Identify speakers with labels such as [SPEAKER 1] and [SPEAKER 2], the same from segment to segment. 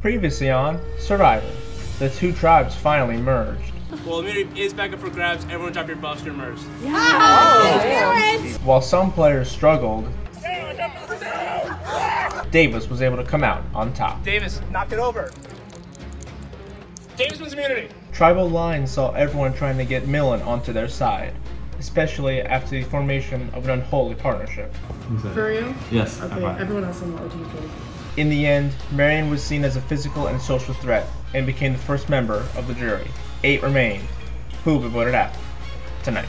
[SPEAKER 1] Previously on Survivor, the two tribes finally merged.
[SPEAKER 2] Well, immunity is back up for grabs. Everyone drop your buffs, you're merged.
[SPEAKER 1] Oh. While some players struggled, Davis was able to come out on top.
[SPEAKER 2] Davis, knock it over. Davis wins immunity.
[SPEAKER 1] Tribal lines saw everyone trying to get Millen onto their side, especially after the formation of an unholy partnership.
[SPEAKER 3] For real?
[SPEAKER 4] Yes.
[SPEAKER 3] Okay, everyone else on the OG team.
[SPEAKER 1] In the end, Marion was seen as a physical and social threat and became the first member of the jury. 8 remained. Who will be voted out tonight?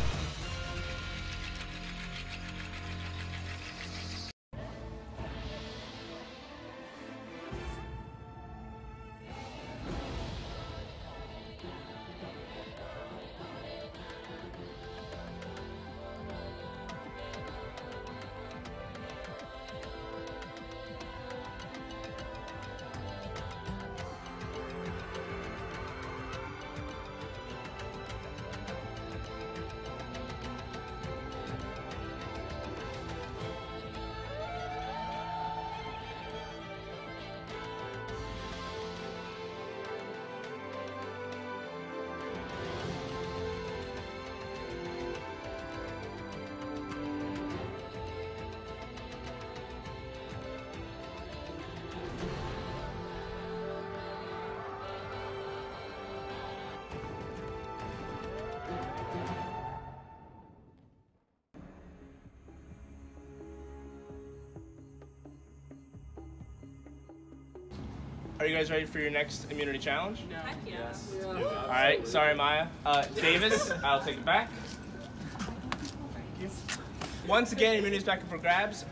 [SPEAKER 2] Are you guys ready for your next immunity challenge?
[SPEAKER 5] No. Heck yes.
[SPEAKER 3] Yeah.
[SPEAKER 2] All right, sorry Maya. Davis, I'll take it back. Thank you. Once again, immunity is back up for grabs.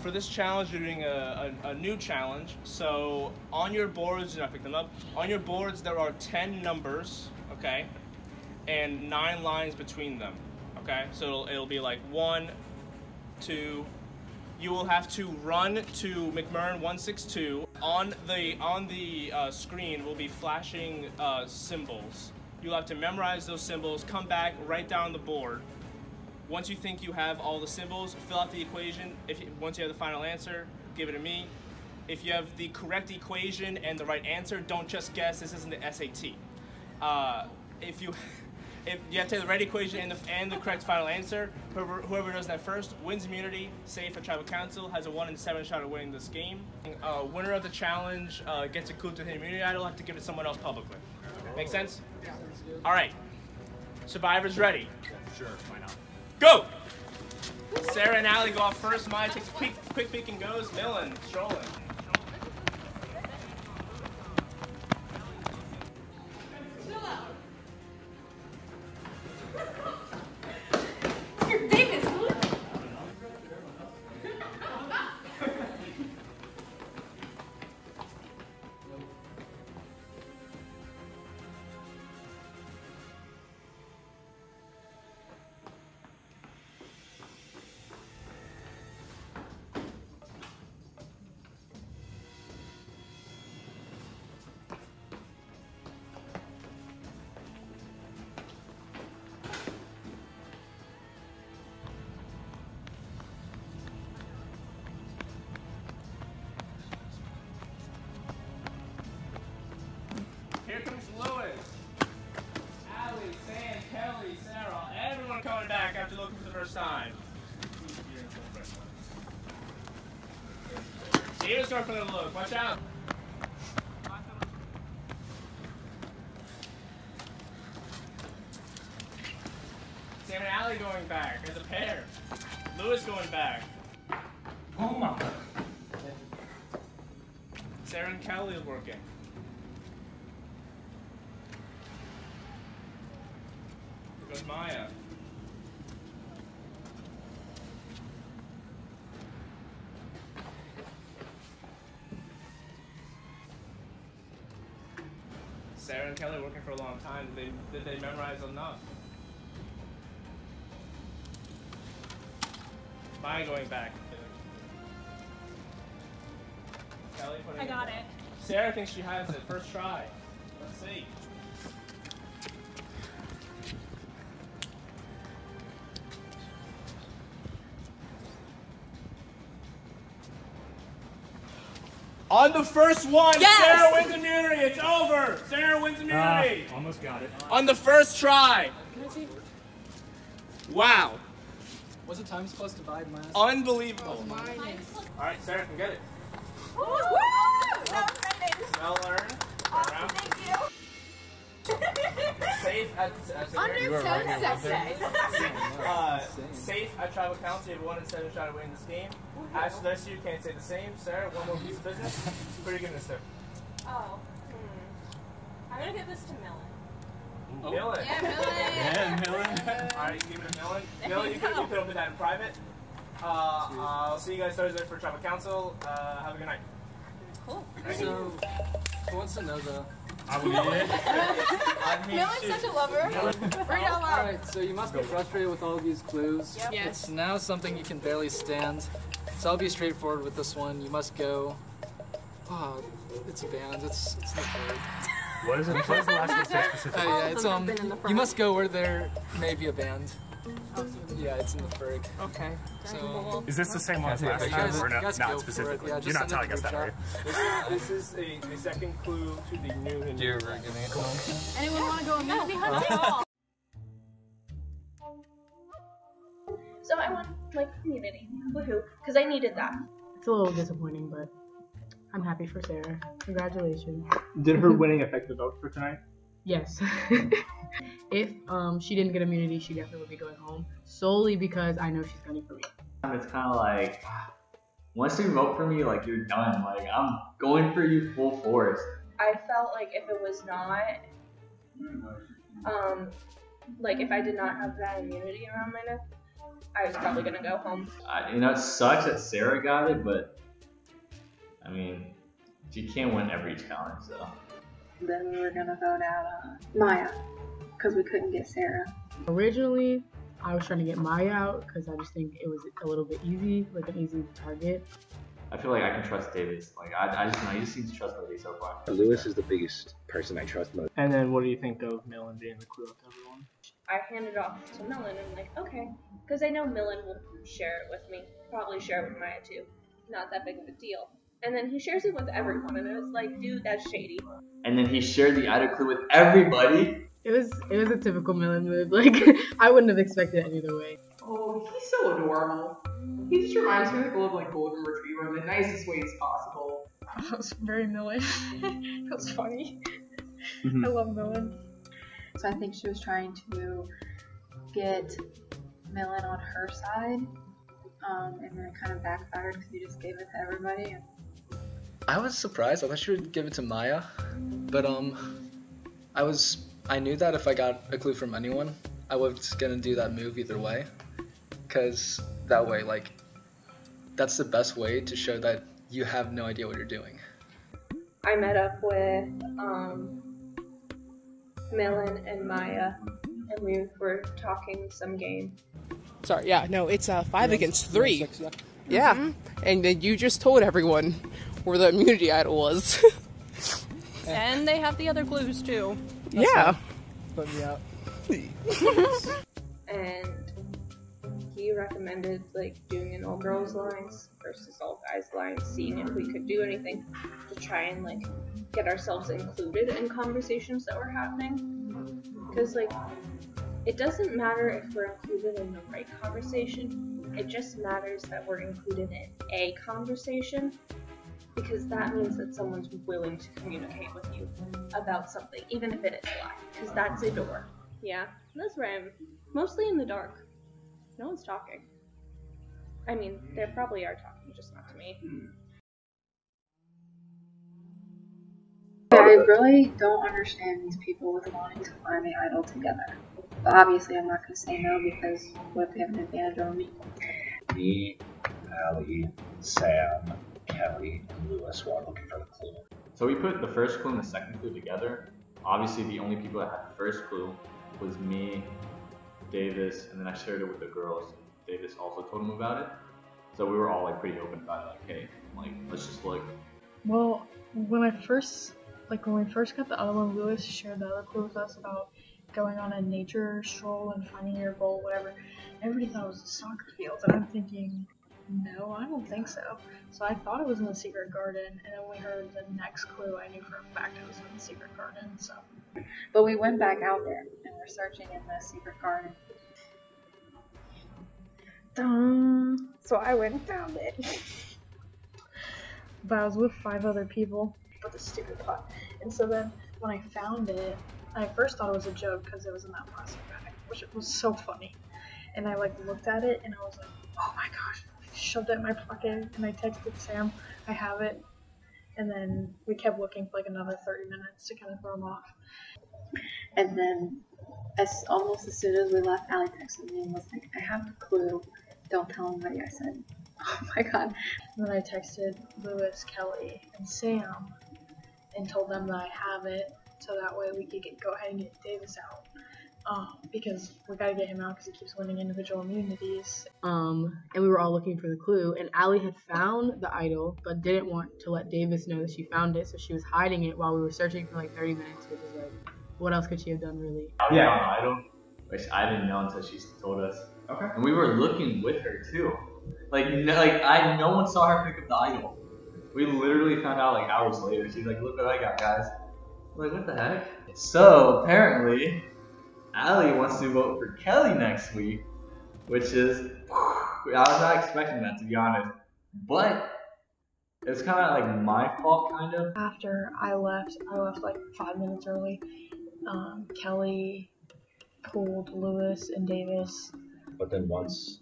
[SPEAKER 2] For this challenge, you're doing a new challenge. So on your boards, do not pick them up. On your boards, there are 10 numbers, okay, and 9 lines between them, okay. So it'll be like 1, 2. You will have to run to McMurrin 162. On the screen will be flashing symbols. You'll have to memorize those symbols, come back, write down the board. Once you think you have all the symbols, fill out the equation. Once you have the final answer, give it to me. If you have the correct equation and the right answer, don't just guess. This isn't the SAT. If you have to have the right equation and the correct final answer, whoever does that first wins immunity, safe for tribal council, has a 1 in 7 shot of winning this game. Winner of the challenge gets a coup to the immunity idol, have to give it to someone else publicly. Make sense? Yeah. All right. Survivors ready?
[SPEAKER 4] Sure, why not?
[SPEAKER 2] Go! Sarah and Allie go off first. Maya takes a quick peek and goes. Millen, strolling. Here comes Lewis, Allie, Sam, Kelly, Sarah, everyone coming back after looking for the first time. Here's start for the look. Watch out. Sam and Allie going back as a pair. Lewis going back.
[SPEAKER 4] Oh my.
[SPEAKER 2] Sarah and Kelly is working. Here goes Maya. Sarah and Kelly working for a long time. Did they memorize enough? Maya going back. Kelly putting
[SPEAKER 5] I got it.
[SPEAKER 2] Sarah thinks she has it. First try. Let's see. On the first one,
[SPEAKER 5] Yes!
[SPEAKER 2] Sarah wins immunity. immunity. It's over. Sarah wins immunity.
[SPEAKER 4] Almost got it.
[SPEAKER 2] On the first try. Wow.
[SPEAKER 5] Was the time supposed to divide my
[SPEAKER 2] Unbelievable. All right, Sarah can get it.
[SPEAKER 6] Woo! So excited.
[SPEAKER 2] Well earned.
[SPEAKER 6] Awesome, thank you.
[SPEAKER 2] Safe at
[SPEAKER 6] Under 10 seconds.
[SPEAKER 2] Safe at tribal council. You have 1 in 7 shot at winning this game. Ashley, the rest of you can't say the same. Sarah, one more piece of business. Who are you giving this to?
[SPEAKER 6] Oh. I'm gonna give this to Millen.
[SPEAKER 2] Millen.
[SPEAKER 6] Yeah, Millen.
[SPEAKER 4] Yeah, Millen.
[SPEAKER 2] All right, give it to Millen. Millen, you can open that in private. I'll see you guys Thursday for tribal council. Have a good night.
[SPEAKER 6] Cool.
[SPEAKER 5] So, who wants to know though?
[SPEAKER 4] I will need it.
[SPEAKER 6] Millen's such a lover. Read out loud.
[SPEAKER 5] Alright, so you must be frustrated with all of these clues.
[SPEAKER 6] Yep.
[SPEAKER 3] Yes.
[SPEAKER 5] It's now something you can barely stand. So I'll be straightforward with this one. You must go. Oh, it's banned. It's in the third.
[SPEAKER 4] What is it? What is the last one say specifically?
[SPEAKER 5] Oh yeah, it's you must go where there may be a band. Yeah, it's in the Ferg.
[SPEAKER 3] Okay.
[SPEAKER 5] So
[SPEAKER 4] Is this the same one as last
[SPEAKER 5] you
[SPEAKER 4] time,
[SPEAKER 5] guys,
[SPEAKER 4] or
[SPEAKER 5] you guys
[SPEAKER 4] not
[SPEAKER 5] go
[SPEAKER 4] specifically?
[SPEAKER 5] for it. Yeah,
[SPEAKER 4] You're
[SPEAKER 5] just
[SPEAKER 4] not
[SPEAKER 5] send it
[SPEAKER 4] telling us
[SPEAKER 5] to
[SPEAKER 4] that,
[SPEAKER 5] group
[SPEAKER 4] right?
[SPEAKER 2] This is the second clue to the new and
[SPEAKER 5] You're giving it.
[SPEAKER 6] Anyone want to go immunity hunting?
[SPEAKER 7] So I won, like, immunity. Woohoo. Because I needed that.
[SPEAKER 3] It's a little disappointing, but I'm happy for Sarah. Congratulations.
[SPEAKER 1] Did her winning affect the vote for tonight?
[SPEAKER 3] Yes. If she didn't get immunity, she definitely would be going home. Solely because I know she's gunning for me.
[SPEAKER 8] It's kind of like, once you vote for me, like, you're done. Like, I'm going for you full force.
[SPEAKER 7] I felt like if it was not, like if I did not have that immunity around my neck, I was probably gonna go home.
[SPEAKER 8] You know, it sucks that Sarah got it, but, I mean, she can't win every challenge, so.
[SPEAKER 9] Then we were gonna vote out Maya, because we couldn't get Sarah.
[SPEAKER 3] Originally, I was trying to get Maya out because I just think it was a little bit easy, like an easy target.
[SPEAKER 8] I feel like I can trust Davis. Like, I just know he just seems trustworthy so far.
[SPEAKER 10] Lewis is the biggest person I trust most.
[SPEAKER 1] And then what do you think of Millen being the clue up to everyone?
[SPEAKER 7] I handed off to Millen and I'm like, okay. Because I know Millen will share it with me. Probably share it with Maya too. Not that big of a deal. And then he shares it with everyone and I was like, dude, that's shady.
[SPEAKER 8] And then he shared the other clue with everybody.
[SPEAKER 3] It was a typical Millen move. Like, I wouldn't have expected it either way.
[SPEAKER 11] Oh, he's so adorable. He just reminds me of a little like golden retriever in the nicest ways possible.
[SPEAKER 3] That was very Millen. That was funny.
[SPEAKER 1] Mm-hmm.
[SPEAKER 3] I love Millen.
[SPEAKER 9] So I think she was trying to get Millen on her side, and then it kind of backfired because you just gave it to everybody.
[SPEAKER 5] I was surprised. I thought she would give it to Maya, but I knew that if I got a clue from anyone, I was gonna do that move either way, because that way, like, that's the best way to show that you have no idea what you're doing.
[SPEAKER 7] I met up with Millen and Maya and we were talking some game.
[SPEAKER 12] Sorry, yeah, no, it's 5 against 3. Yeah, and then you just told everyone where the immunity idol was.
[SPEAKER 6] And they have the other clues too.
[SPEAKER 12] Yeah.
[SPEAKER 5] Put me out.
[SPEAKER 7] And he recommended like doing an all girls lines versus all guys lines, seeing if we could do anything to try and like get ourselves included in conversations that were happening. Because like it doesn't matter if we're included in the right conversation, it just matters that we're included in a conversation, because that means that someone's willing to communicate with you about something, even if it is a lie, because that's a door. Yeah, that's where I'm mostly in the dark. No one's talking. I mean, they probably are talking, just not to me.
[SPEAKER 9] I really don't understand these people with wanting to find the idol together. But obviously I'm not going to say no because what if they have an advantage over me?
[SPEAKER 10] Me, Allie, Sam, Kelly, and Lewis were all looking for the clue.
[SPEAKER 8] So we put the first clue and the second clue together. Obviously the only people that had the first clue was me, Davis, and then I shared it with the girls. Davis also told them about it. So we were all like pretty open about it, like, hey, like, let's just look.
[SPEAKER 3] Well, when we first got the other one, Lewis shared the other clue with us about going on a nature stroll and finding your goal, whatever. Everybody thought it was a soccer field, and I'm thinking, No, I don't think so. So I thought it was in the secret garden, and then we heard the next clue. I knew for a fact it was in the secret garden. So,
[SPEAKER 9] But we went back out there and we're searching in the secret garden. So I went down there.
[SPEAKER 3] but I was with 5 other people with the stupid pot. And so then when I found it, I first thought it was a joke because it was in that plastic bag, which was so funny. And I like looked at it and I was like, oh my gosh. Shoved it in my pocket and I texted Sam, I have it. And then we kept looking for like another 30 minutes to kind of throw him off.
[SPEAKER 9] And then almost as soon as we left, Allie texted me and was like, I have the clue. Don't tell anybody. I said, oh my god.
[SPEAKER 3] And then I texted Lewis, Kelly, and Sam and told them that I have it so that way we could go ahead and get Davis out. Because we gotta get him out because he keeps winning individual immunities.
[SPEAKER 12] And we were all looking for the clue, and Allie had found the idol, but didn't want to let Davis know that she found it, so she was hiding it while we were searching for like 30 minutes, which is like, what else could she have done, really?
[SPEAKER 8] Yeah, idol, which I didn't know until she told us. Okay. And we were looking with her too. No one saw her pick up the idol. We literally found out like hours later. She's like, look what I got, guys. I'm like, what the heck? So apparently, Allie wants to vote for Kelly next week, which is, I was not expecting that, to be honest. But it's kind of like my fault, kind of.
[SPEAKER 3] After I left like 5 minutes early. Kelly pulled Lewis and Davis.
[SPEAKER 10] But then once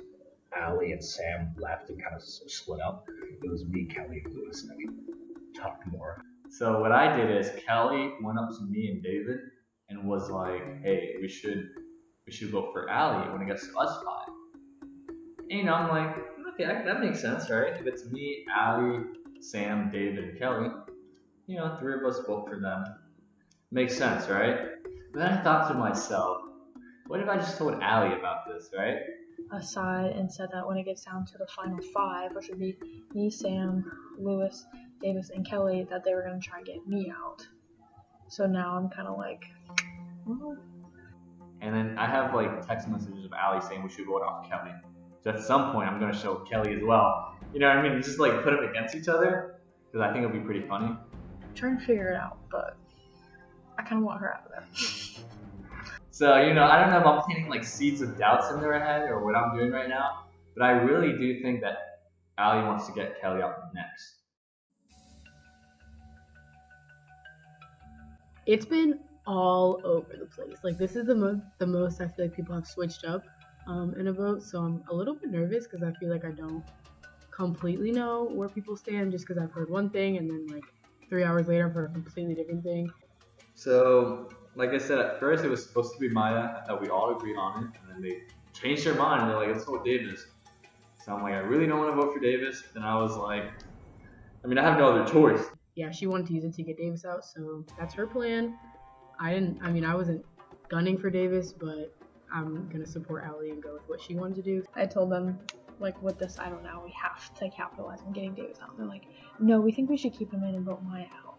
[SPEAKER 10] Allie and Sam left and kind of split up, it was me, Kelly, and Lewis, and then we talked more.
[SPEAKER 8] So what I did is Kelly went up to me and David and was like, hey, we should vote for Allie when it gets to us 5. And I'm like, okay, that makes sense, right? If it's me, Allie, Sam, David, and Kelly, 3 of us vote for them. Makes sense, right? But then I thought to myself, what if I just told Allie about this, right?
[SPEAKER 3] Aside and said that when it gets down to the final 5, which would be me, Sam, Lewis, Davis, and Kelly, that they were going to try and get me out. So now I'm kind of like, well.
[SPEAKER 8] And then I have like text messages of Allie saying we should vote off Kelly. So at some point I'm going to show Kelly as well. You know what I mean? Just like put them against each other, because I think it'll be pretty funny.
[SPEAKER 3] I'm trying to figure it out, but I kind of want her out of there.
[SPEAKER 8] So, I don't know if I'm planting like seeds of doubts in their head or what I'm doing right now, but I really do think that Allie wants to get Kelly out next.
[SPEAKER 12] It's been all over the place. Like, this is the most I feel like people have switched up in a vote, so I'm a little bit nervous because I feel like I don't completely know where people stand just because I've heard one thing and then like 3 hours later I've heard a completely different thing.
[SPEAKER 8] So, like I said, at first it was supposed to be Maya. I thought we all agreed on it, and then they changed their mind and they're like, let's go with Davis. So I'm like, I really don't want to vote for Davis. Then I was like, I have no other choice.
[SPEAKER 12] Yeah, she wanted to use it to get Davis out, so that's her plan. I wasn't gunning for Davis, but I'm gonna support Allie and go with what she wanted to do.
[SPEAKER 3] I told them, like, with this, I don't know, we have to capitalize on getting Davis out. And they're like, no, we think we should keep him in and vote Maya out.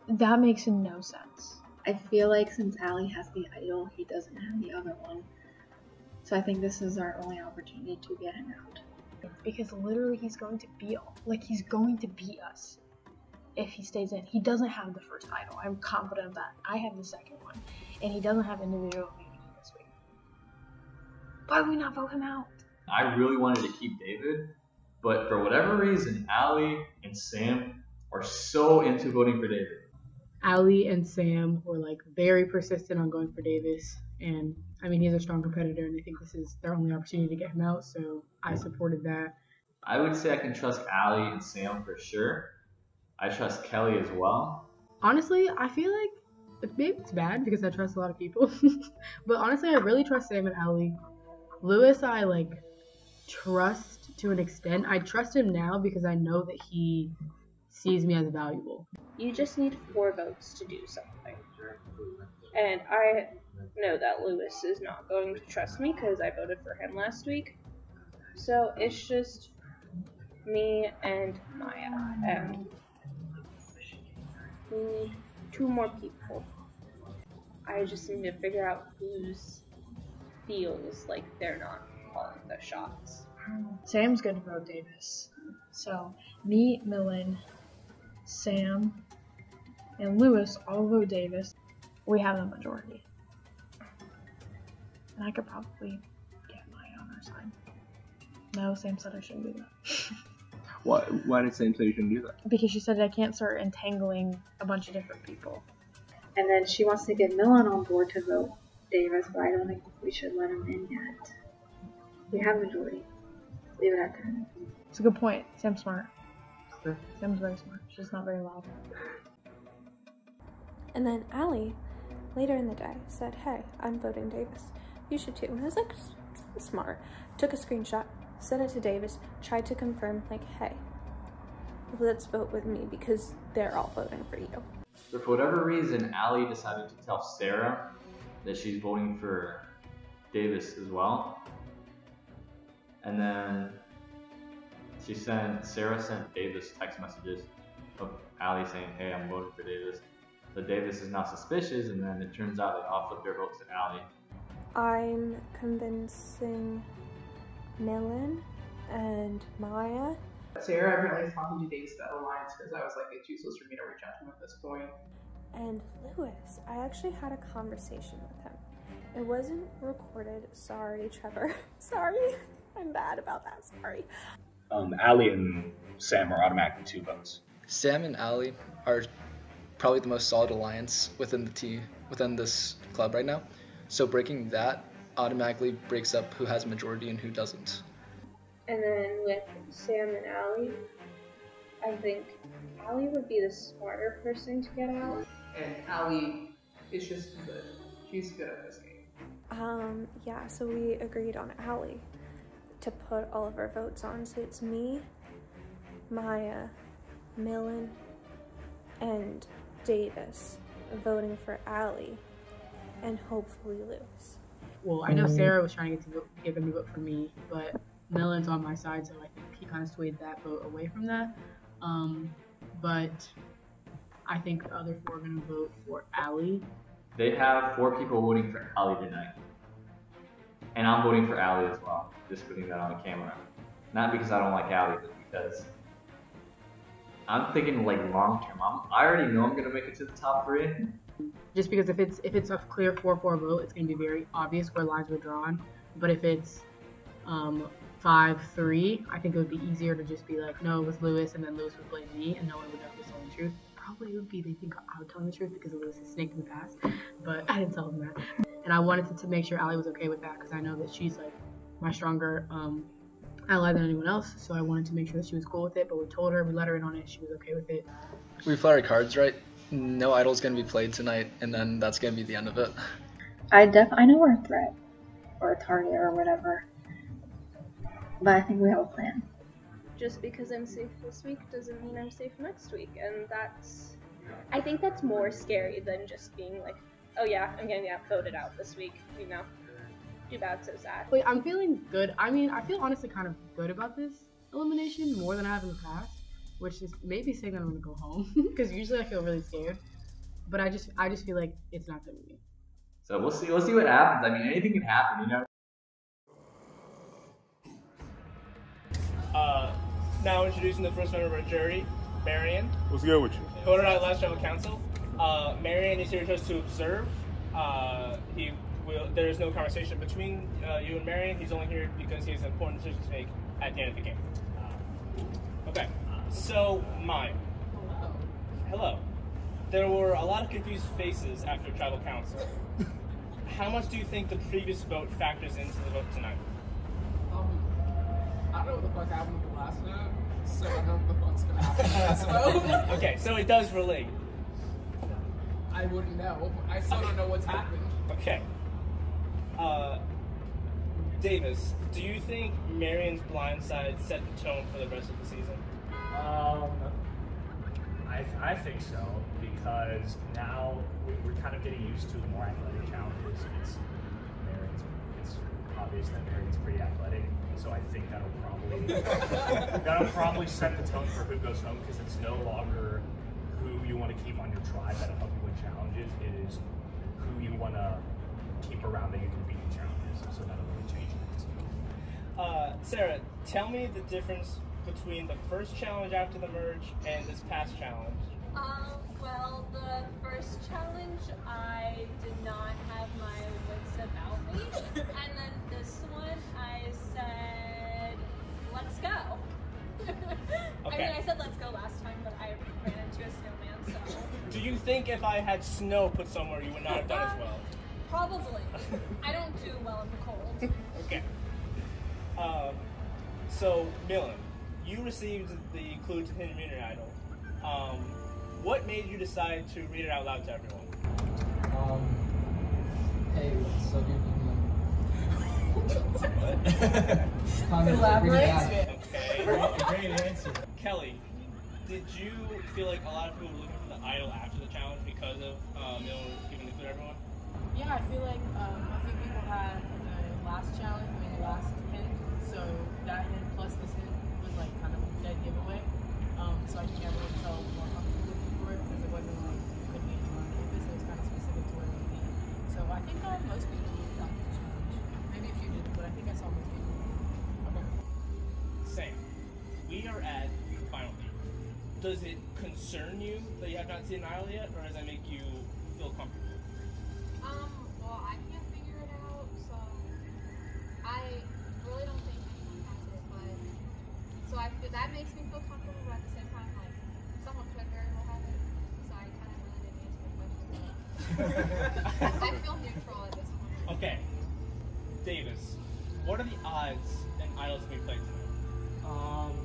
[SPEAKER 3] That makes no sense.
[SPEAKER 9] I feel like since Allie has the idol, he doesn't have the other one. So I think this is our only opportunity to get him out.
[SPEAKER 3] Because literally he's going to beat us if he stays in. He doesn't have the first idol. I'm confident of that. I have the second one. And he doesn't have individual immunity this week. Why would we not vote him out?
[SPEAKER 8] I really wanted to keep David, but for whatever reason, Allie and Sam are so into voting for David.
[SPEAKER 12] Allie and Sam were like very persistent on going for Davis, and he's a strong competitor and I think this is their only opportunity to get him out, so I supported that.
[SPEAKER 8] I would say I can trust Allie and Sam for sure. I trust Kelly as well.
[SPEAKER 12] Honestly, I feel like maybe it's bad because I trust a lot of people, but honestly I really trust Sam and Allie. Lewis I trust to an extent. I trust him now because I know that he sees me as valuable.
[SPEAKER 7] You just need 4 votes to do something. And I know that Lewis is not going to trust me because I voted for him last week. So it's just me and Maya. And we need 2 more people. I just need to figure out who feels like they're not calling the shots.
[SPEAKER 3] Sam's gonna vote Davis. So me, Millen, Sam, and Lewis all vote Davis. We have the majority. And I could probably get Maya on our side. No, Sam said I shouldn't do that.
[SPEAKER 2] Why did Sam say you shouldn't do that?
[SPEAKER 3] Because she said I can't start entangling a bunch of different people.
[SPEAKER 9] And then she wants to get Millen on board to vote Davis, but I don't think we should let him in yet. We have a majority. Leave it at that.
[SPEAKER 3] It's a good point. Sam's smart. Sam's very smart. She's not very loud.
[SPEAKER 6] And then Allie, later in the day, said, hey, I'm voting Davis. You should too. And I was like, smart. Took a screenshot, sent it to Davis, tried to confirm, like, hey, let's vote with me because they're all voting for you.
[SPEAKER 8] So for whatever reason, Allie decided to tell Sarah that she's voting for Davis as well. And then Sarah sent Davis text messages of Allie saying, hey, I'm voting for Davis. So Davis is now suspicious, and then it turns out they all flipped their votes to Allie.
[SPEAKER 6] I'm convincing Millen and Maya.
[SPEAKER 11] Sarah apparently is talking to Davis about Alliance because I was like, it's useless for me to reach out to him at this point.
[SPEAKER 6] And Lewis, I actually had a conversation with him. It wasn't recorded. Sorry, Trevor. Sorry. I'm bad about that. Sorry.
[SPEAKER 10] Allie and Sam are automatically 2 votes.
[SPEAKER 5] Sam and Allie are probably the most solid alliance within this club right now. So breaking that automatically breaks up who has a majority and who doesn't.
[SPEAKER 7] And then with Sam and Allie, I think Allie would be the smarter person to get out.
[SPEAKER 11] And Allie is just good. She's good at this game.
[SPEAKER 6] Yeah, so we agreed on Allie to put all of our votes on. So it's me, Maya, Millen, and Davis voting for Allie, and hopefully Lewis.
[SPEAKER 12] Well, I know Sarah was trying to get him to vote for me, but Millen's on my side, so I think he kind of swayed that vote away from that. But I think the other 4 are going to vote for Allie.
[SPEAKER 8] They have 4 people voting for Allie tonight. And I'm voting for Allie as well, just putting that on the camera. Not because I don't like Allie, but because I'm thinking like long term. I already know I'm gonna make it to the top 3.
[SPEAKER 12] Just because if it's a clear 4-4 vote, it's going to be very obvious where lines were drawn. But if it's 5-3, I think it would be easier to just be like, no, it was Lewis, and then Lewis would blame me, and no one would know who's telling the truth. Probably would be they think I would tell the truth because Lewis is snake in the past, but I didn't tell him that. And I wanted to make sure Allie was okay with that because I know that she's like my stronger ally than anyone else, so I wanted to make sure that she was cool with it. But we told her, we let her in on it, she was okay with it.
[SPEAKER 5] We play our cards right. No idol's gonna be played tonight, and then that's gonna be the end of it.
[SPEAKER 9] I know we're a threat or a target or whatever, but I think we have a plan.
[SPEAKER 7] Just because I'm safe this week doesn't mean I'm safe next week, and I think that's more scary than just being like, oh yeah, I'm gonna get voted out this week, you know. Too bad, so sad.
[SPEAKER 12] Wait, I'm feeling good. I mean, I feel honestly kind of good about this elimination more than I have in the past, which is maybe saying that I'm gonna go home because usually I feel really scared, but I just feel like it's not gonna be me.
[SPEAKER 8] So we'll see what happens. I mean, anything can happen, you know.
[SPEAKER 2] Now introducing the first member of our jury, Marion.
[SPEAKER 4] What's good with you?
[SPEAKER 2] Voted out last tribal council. Marion is here just to observe. There is no conversation between you and Marion. He's only here because he has an important decision to make at the end of the game. Okay, so Maya. Hello. There were a lot of confused faces after tribal council. How much do you think the previous vote factors into the vote tonight?
[SPEAKER 11] I don't know what the fuck happened with the last vote, so I don't know what the fuck's gonna happen with this vote.
[SPEAKER 2] Okay, so it does relate.
[SPEAKER 11] I wouldn't know. I still don't know what's happened.
[SPEAKER 2] Okay. Davis, do you think Marion's blindside set the tone for the rest of the season?
[SPEAKER 4] I think so, because now we're kind of getting used to more athletic challenges. It's obvious that Marion's pretty athletic, so I think that'll probably set the tone for who goes home, because it's no longer who you want to keep on your tribe that'll help you win challenges. It is who you want to keep around that you can beat in challenges. So that'll really change things.
[SPEAKER 2] Sarah, tell me the difference between the first challenge after the merge and this past challenge.
[SPEAKER 13] Well, the first challenge, I did not have my wits about me. And then this one, I said, let's go.
[SPEAKER 2] Okay.
[SPEAKER 13] I mean, I said let's go last time, but I ran into a snowman, so.
[SPEAKER 2] Do you think if I had snow put somewhere, you would not have done as well?
[SPEAKER 13] Probably. I don't do well in the cold.
[SPEAKER 2] Okay. So, Millen, you received the clue to Hidden Immunity Idol. What made you decide to read it out loud to everyone?
[SPEAKER 5] Hey, what's up,
[SPEAKER 2] What?
[SPEAKER 5] Elaborate.
[SPEAKER 2] Okay. Great answer. Kelly, did you feel like a lot of people were looking for the idol after the challenge because of Millen giving the clue to everyone?
[SPEAKER 12] Yeah, I feel like a few people had the last challenge, the last hint, so that hint plus this hint was like kind of a dead giveaway. So I think everyone felt more comfortable looking for it because it wasn't like it could be anywhere on campus, it was kind of specific to where it would be. So I think most people got the challenge. Maybe a few didn't, but I think I saw most people. Okay.
[SPEAKER 2] Sam, we are at the final game. Does it concern you that you have not seen an idol yet, or does that make you feel comfortable?
[SPEAKER 13] Well, I can't figure it out, so I really don't think anyone has it, but so I feel that makes me feel comfortable, but at the same time, like someone could very well have it, so I kind of really didn't answer the question. I feel neutral at this point.
[SPEAKER 2] Okay, Davis, what are the odds in idols we play tonight?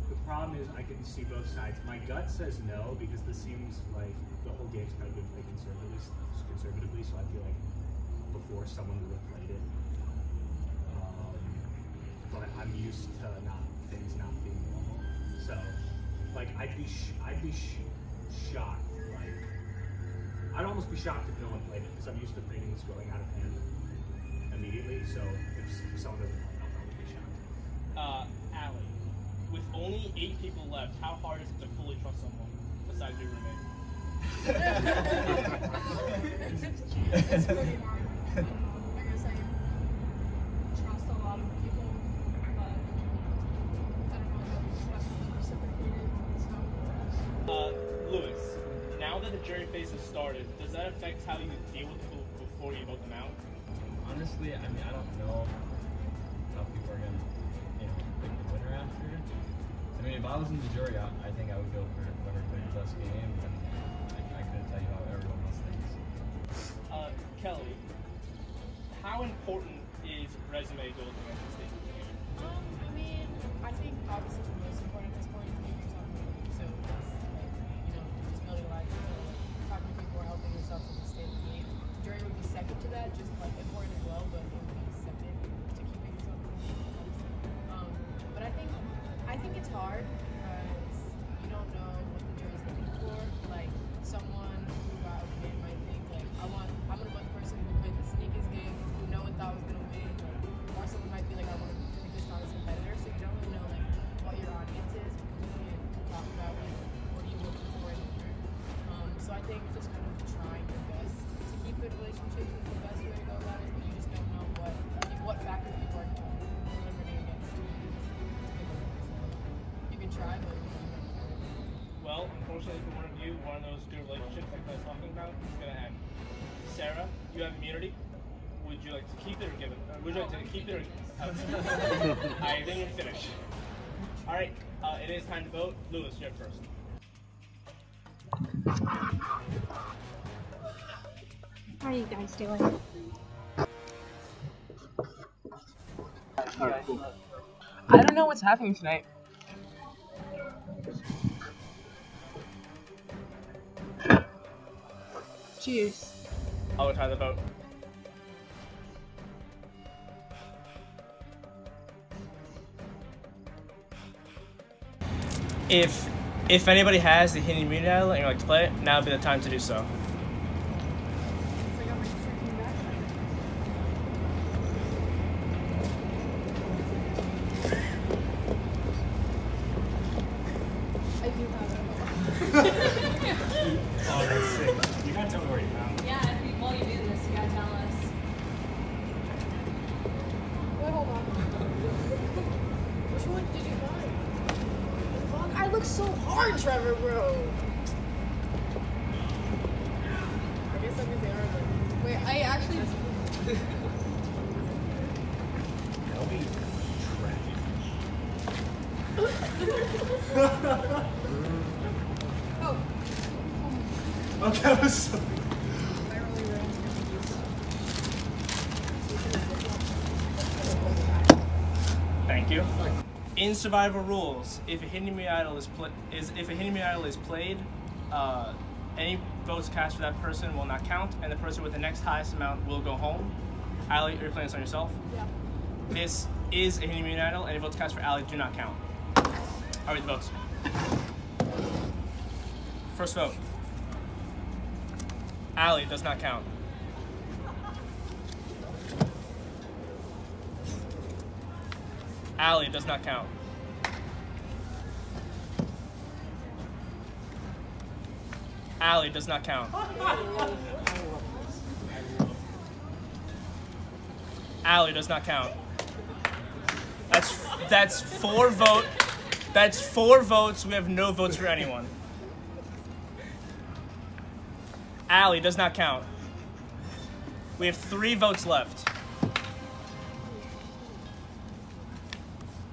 [SPEAKER 4] The problem is I can see both sides. My gut says no because this seems like the whole game's kind of been played conservatively, so I feel like before someone would have played it. But I'm used to things not being normal. So, like, I'd be shocked. Like, I'd almost be shocked if no one played it because I'm used to things going out of hand immediately. So if someone doesn't play, I'll probably be shocked.
[SPEAKER 2] Allie, with only 8 people left, how hard is it to fully trust someone besides your roommate?
[SPEAKER 13] It's pretty hard. I guess I trust a lot of people, but I don't know if trust is reciprocated. So.
[SPEAKER 2] Lewis, now that the jury phase has started, does that affect how you deal with people before you vote them out?
[SPEAKER 14] Honestly, I mean, I don't know how people are gonna, pick the winner after. I mean, if I was in the jury, I think I would go for whoever played the best game. And I couldn't tell you how everyone else thinks.
[SPEAKER 2] Kelly, how important is resume building at this stage of the game?
[SPEAKER 12] I mean, I think obviously the most important at this point is getting yourself moving. So it's just building a life, talking to people, or helping yourself to stay in the game. Jury would be second to that, just like important as well, but it would be second to keeping yourself moving. But I think it's hard because you don't know what the jury's looking for. Like someone who got a win might think like I'm gonna vote the person who played the sneakiest game, who no one thought was gonna win, or someone might be like I want to pick this honest competitor. So you don't really know like what your audience is because you can't talk about like what are you looking for in the jury. So I think just kind of trying your best to keep good relationships is the best way to go about it. But you just don't know what factors people are delivering against you. You can try, but you don't know.
[SPEAKER 2] Well, unfortunately for one of you, one of those good relationships like I was talking about is going to end. Sarah, you have immunity. Would you like to keep it or give it? Would you like to keep it or I didn't even finish. Alright, it is time to vote. Lewis, you're up first.
[SPEAKER 3] How are you guys doing?
[SPEAKER 11] Alright, cool. I don't know what's happening tonight. Cheers.
[SPEAKER 2] I'll tie the vote. If anybody has the Hidden Immunity Idol and you'd like to play it, now would be the time to do so.
[SPEAKER 4] Oh, that's sick. You gotta tell me where you found it.
[SPEAKER 13] Yeah, while you do this, you gotta tell us.
[SPEAKER 12] Wait, hold on.
[SPEAKER 2] Okay, that was so Thank you. In survival rules, if a hidden enemy idol is played, any votes cast for that person will not count, and the person with the next highest amount will go home. Allie, you're playing this on yourself. Yeah. This is a hidden enemy idol, and any votes cast for Allie do not count. I'll read the votes. First vote. Allie does not count. Allie does not count. Allie does not count. Allie does not count. That's 4 vote. That's 4 votes. We have no votes for anyone. Allie does not count. We have 3 votes left.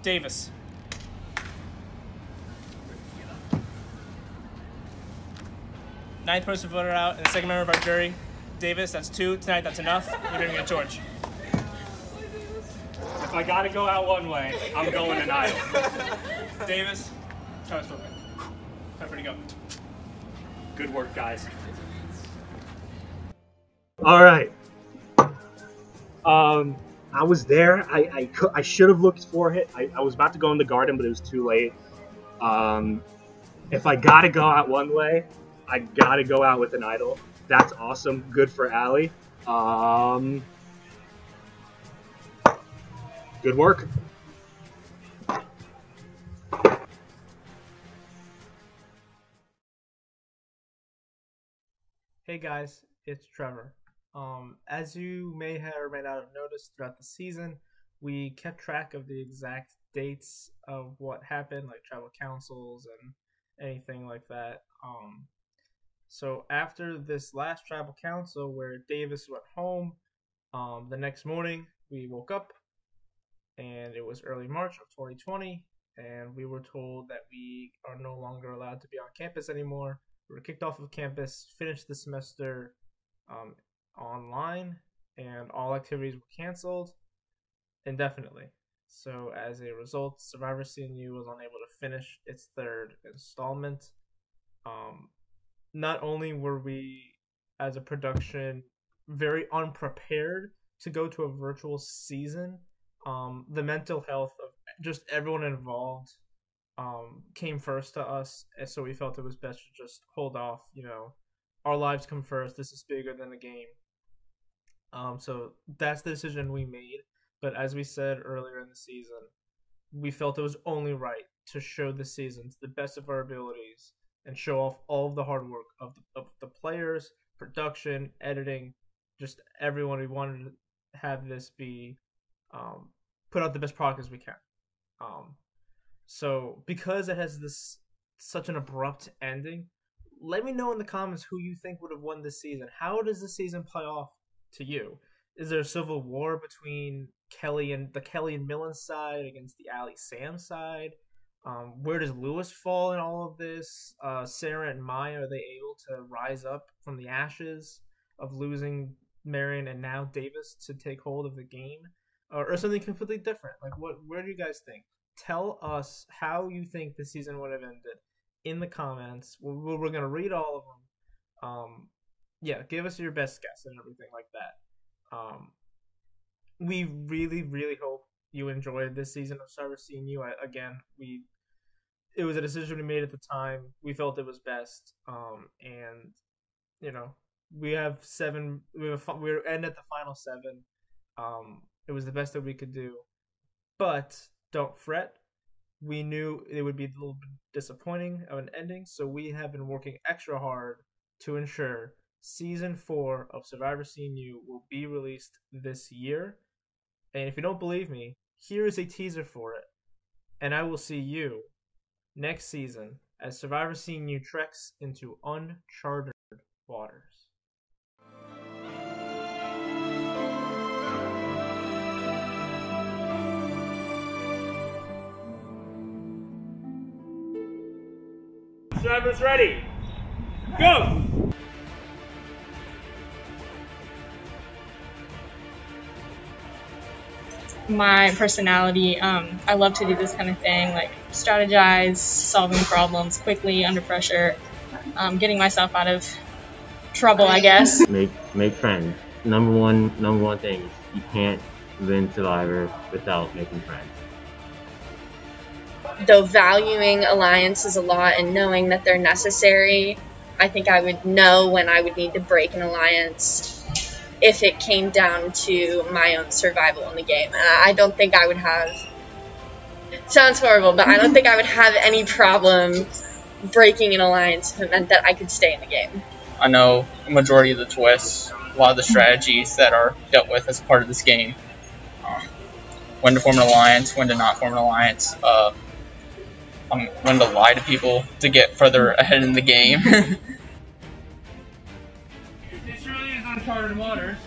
[SPEAKER 2] Davis. Ninth person voted out, and the second member of our jury, Davis. That's 2 tonight. That's enough. You're gonna get a torch.
[SPEAKER 4] If I gotta go out one way, I'm going an idol.
[SPEAKER 2] Davis. Time for you to go.
[SPEAKER 4] Good work, guys.
[SPEAKER 10] All right. I was there. I should have looked for it. I was about to go in the garden, but it was too late. If I gotta go out one way, I gotta go out with an idol. That's awesome. Good for Allie. Good work.
[SPEAKER 1] Hey guys, it's Trevor. As you may have or may not have noticed throughout the season, we kept track of the exact dates of what happened, like tribal councils and anything like that. So after this last tribal council where Davis went home, the next morning we woke up and it was early March of 2020, and we were told that we are no longer allowed to be on campus anymore. We were kicked off of campus, finished the semester online, and all activities were canceled indefinitely. So as a result, Survivor CNU was unable to finish its 3rd installment. Not only were we, as a production, very unprepared to go to a virtual season, the mental health of just everyone involved came first to us, and so we felt it was best to just hold off. You know, our lives come first. This is bigger than the game. So that's the decision we made. But as we said earlier in the season, we felt it was only right to show the season to the best of our abilities and show off all of the hard work of the players, production, editing, just everyone. We wanted to have this be put out the best product as we can. So because it has such an abrupt ending, let me know in the comments who you think would have won this season. How does the season play off to you? Is there a civil war between Kelly and Millen side against the Allie Sam side? Where does Lewis fall in all of this? Sarah and Maya, are they able to rise up from the ashes of losing Marion and now Davis to take hold of the game? Or something completely different? Like, where do you guys think? Tell us how you think the season would have ended in the comments. We're going to read all of them. Yeah, give us your best guess and everything like that. We really, really hope you enjoyed this season of Survivor CNU. It was a decision we made at the time. We felt it was best. And, you know, we have 7. We're end at the final 7. It was the best that we could do. But don't fret. We knew it would be a little bit disappointing of an ending, so we have been working extra hard to ensure Season 4 of Survivor CNU will be released this year. And if you don't believe me, here is a teaser for it. And I will see you next season as Survivor CNU treks into uncharted waters.
[SPEAKER 4] Survivor's ready. Go!
[SPEAKER 15] my personality. I love to do this kind of thing, like strategize, solving problems quickly under pressure, getting myself out of trouble, I guess.
[SPEAKER 16] Make friends. Number one thing is you can't win Survivor without making friends.
[SPEAKER 17] Though valuing alliances a lot and knowing that they're necessary, I think I would know when I would need to break an alliance if it came down to my own survival in the game. And I don't think I would have, it sounds horrible, but I don't think I would have any problem breaking an alliance if it meant that I could stay in the game.
[SPEAKER 18] I know a majority of the twists, a lot of the strategies that are dealt with as part of this game. When to form an alliance, when to not form an alliance, when to lie to people to get further ahead in the game.
[SPEAKER 2] It truly is uncharted waters.